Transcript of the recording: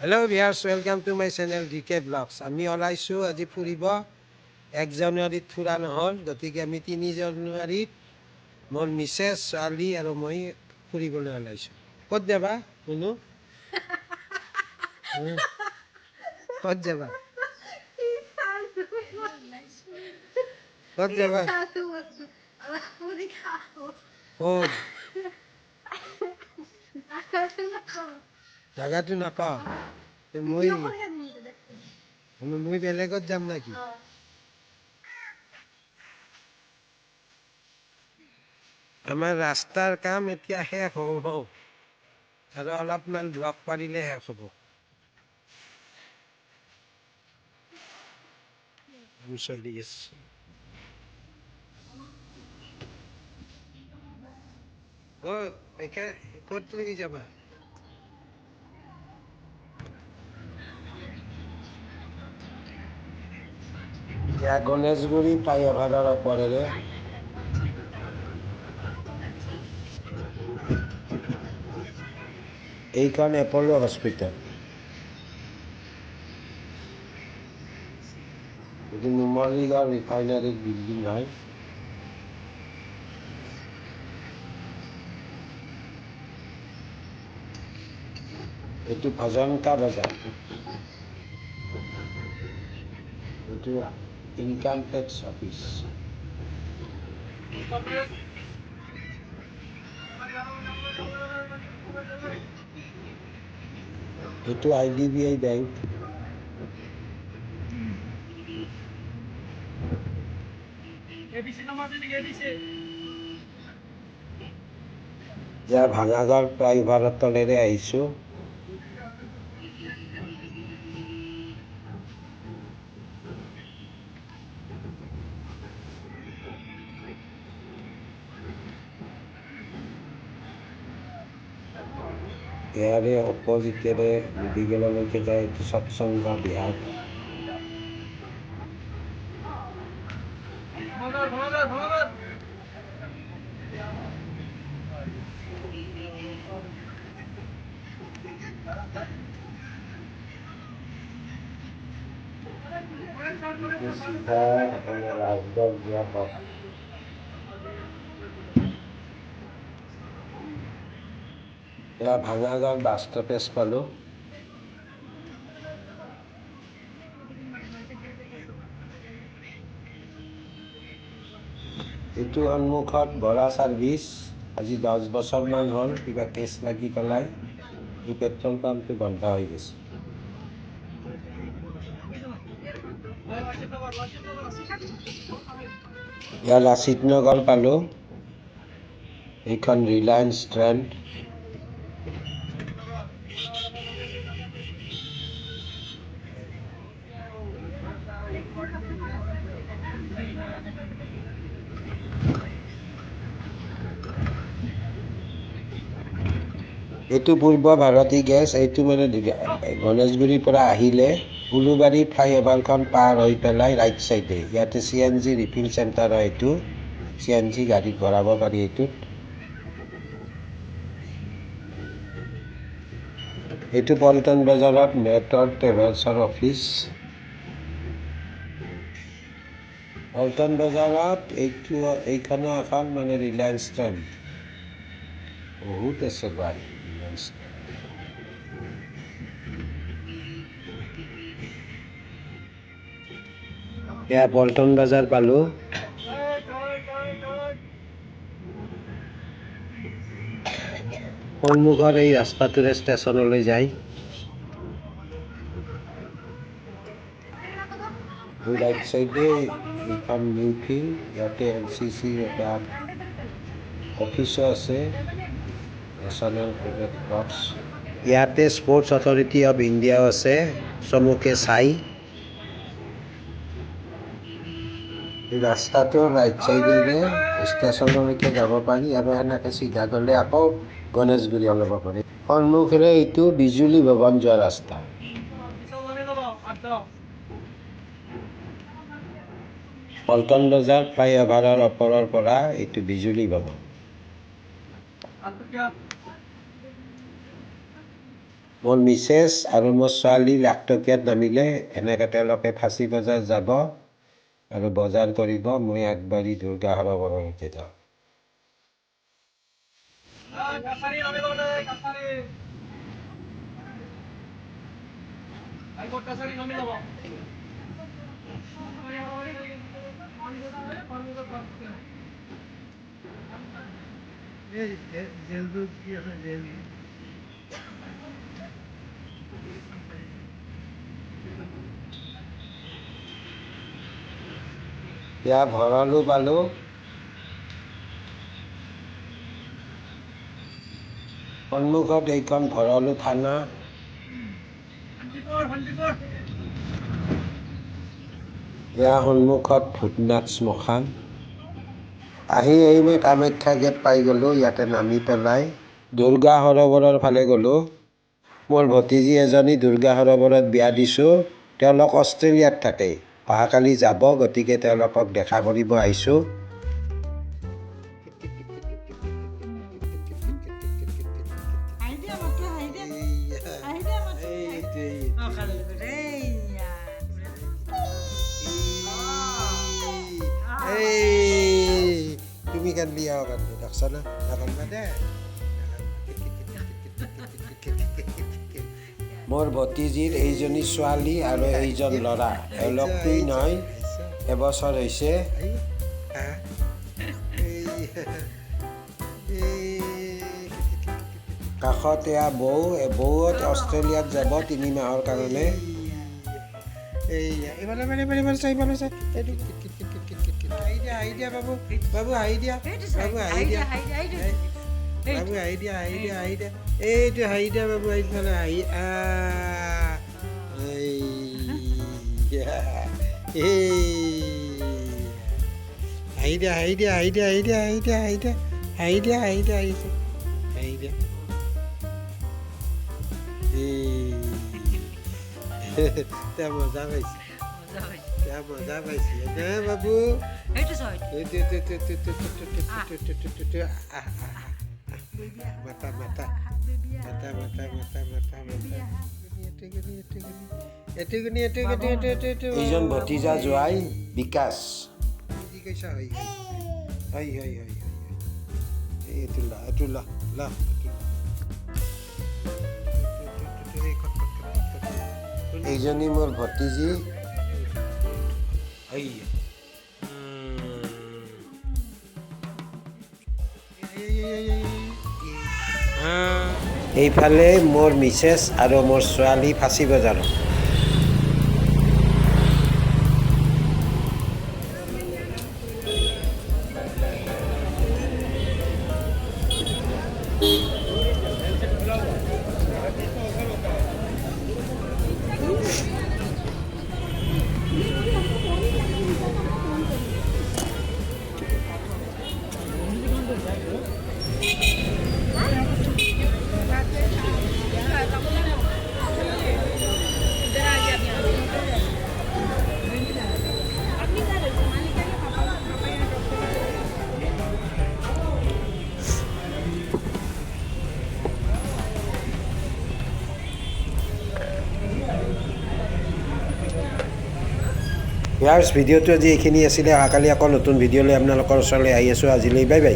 Hello viewers, welcome to my channel DK Vlogs. আমি ওলাইছোঁ আজি ফুৰিব 1 জানুৱাৰীত ফুৰা নহ'ল, গতিকে আমি 3 জানুৱাৰীত মোৰ মিছেছ ছোৱালী আৰু মই ফুৰিবলৈ ওলাইছোঁ। ক'ত যাবা শুনো? ক'ত যাবা? ক'ত যাবা? ক'ত? জাগাটো নাপাওঁ। মই বেলেগত যাম নাকি? আমাৰ ৰাস্তাৰ কাম এতিয়া শেষ হওঁ হওঁ আৰু অলপমান ব্লক পাৰিলে শেষ হ'ব। চলি আছে। ক'ত লৈ যাবা? এতিয়া গণেশগুৰি ফ্লাইঅভাৰৰ ওপৰেৰে এইখন এপ'লো হস্পিটেল। এইটো নুমলীগড় ৰিফাইনাৰীৰ বিল্ডিং হয়। এইটো ভজন্তা বজাৰ। এইটো ইনকাম টেক্স অফিচ। এইটো IDBI বেংক। এতিয়া ভাঙাগড় ফ্লাইঅভাৰৰ তলেৰে আহিছোঁ। ইয়াৰে অপজিটেৰে মেডিকেললৈকে যায়, এইটো সৎসংগ বিহাৰ। চিধা ৰাজগড় যোৱা পথ। এয়া ভাঙাগড় বাছ ষ্টপেজ পালোঁ। এইটো সন্মুখত বৰা ছাৰ্ভিচ। আজি 10 বছৰমান হ'ল, কিবা কেছ লাগি পেলাই এই পেট্ৰল পাম্পটো বন্ধ হৈ গৈছে। ইয়াত লাচিত নগৰ পালোঁ। এইখন ৰিলায়েন্স ট্ৰেণ্ড। এইটো পূৰ্ব ভাৰতী গেছ। এইটো মানে গণেশগুৰিৰ পৰা আহিলে উলুবাৰী ফ্লাইঅভাৰখন পাৰ হৈ পেলাই ৰাইট চাইডে ইয়াতে CNG ৰিফিল চেণ্টাৰ হয়। এইটো CNG গাড়ীত ভৰাব পাৰি। এইটো পল্টন বজাৰত মেটৰ ট্ৰেভেলছৰ অফিচ। পল্টন বজাৰত এইখনো এখন মানে ৰিলায়েন্স ট্ৰেণ্ড। বহুত আছে গাড়ী ৰিলায়েন্স। এয়া পল্টন বজাৰ পালোঁ। সন্মুখৰ এই ৰাস্তাটোৰে ষ্টেচনলৈ যায়। ৰাইট চাইডে এইখন নিউ ফিল্ড, ইয়াতে NCC এটা অফিচো আছে, নেশ্যনেল কেডেট কৰ্পছ। ইয়াতে স্পৰ্টছ অথৰিটি অফ ইণ্ডিয়াও আছে, চমুকে চাই। এই ৰাস্তাটোৰ ৰাইট চাইডেৰে ষ্টেচনলৈকে যাব পাৰি আৰু এনেকৈ চিধা গ'লে আকৌ গণেশগুৰি ওলাব পাৰি। সন্মুখেৰে এইটো বিজুলী ভৱন যোৱা ৰাস্তা। পল্টন বজাৰ ফ্লাইঅভাৰৰ ওপৰৰ পৰা এইটো বিজুলী ভৱন। মোৰ মিছেছ আৰু মোৰ ছোৱালী লাখটকীয়াত নামিলে এনেকৈ তেওঁলোকে ফাঁচী বজাৰ যাব আৰু বজাৰ কৰিব। মই আগবাঢ়ি দুৰ্গা সৰোবৰলৈকে যাওঁ। এতিয়া ভৰলো পালোঁ। সন্মুখত এইখন ভৰলো থানা। ইয়াৰ সন্মুখত ভূতনাথ শ্মশান। আহি মই কামাখ্যা গেট পাই গ'লোঁ। ইয়াতে নামি পেলাই দুৰ্গা সৰোবৰৰ ফালে গ'লোঁ। মোৰ ভতিজী এজনী দুৰ্গা সৰোবৰত বিয়া দিছোঁ। তেওঁলোক অষ্ট্ৰেলিয়াত থাকে। অহাকালি যাব, গতিকে তেওঁলোকক দেখা কৰিব আহিছোঁ। তুমি কান্দি আহ কান্দি দেখছা না নাকান্দা দে। মোৰ ভতিজীৰ এইজনী ছোৱালী আৰু এইজন ল'ৰা। এওঁলোকটোই নহয়, এবছৰ হৈছে। কাষত এয়া বৌ। বৌত অষ্ট্ৰেলিয়াত যাব 3 মাহৰ কাৰণে। মজা পাইছে, মজা পাইছে না বাবু। মাতা মাতা মাতা মাতা মাতা মাতা মাতা। এইজন ভতিজা জোৱাই বিকাশ। এইজনী মোৰ ভতিজী। এইফালে মোৰ মিছেছ আৰু মোৰ ছোৱালী ফাঁচী বজাৰত। ইয়াৰ ভিডিঅ'টো আজি এইখিনি আছিলে। অহাকালি আকৌ নতুন ভিডিঅ' লৈ আপোনালোকৰ ওচৰলৈ আহি আছোঁ। আজিলৈ বাই বাই।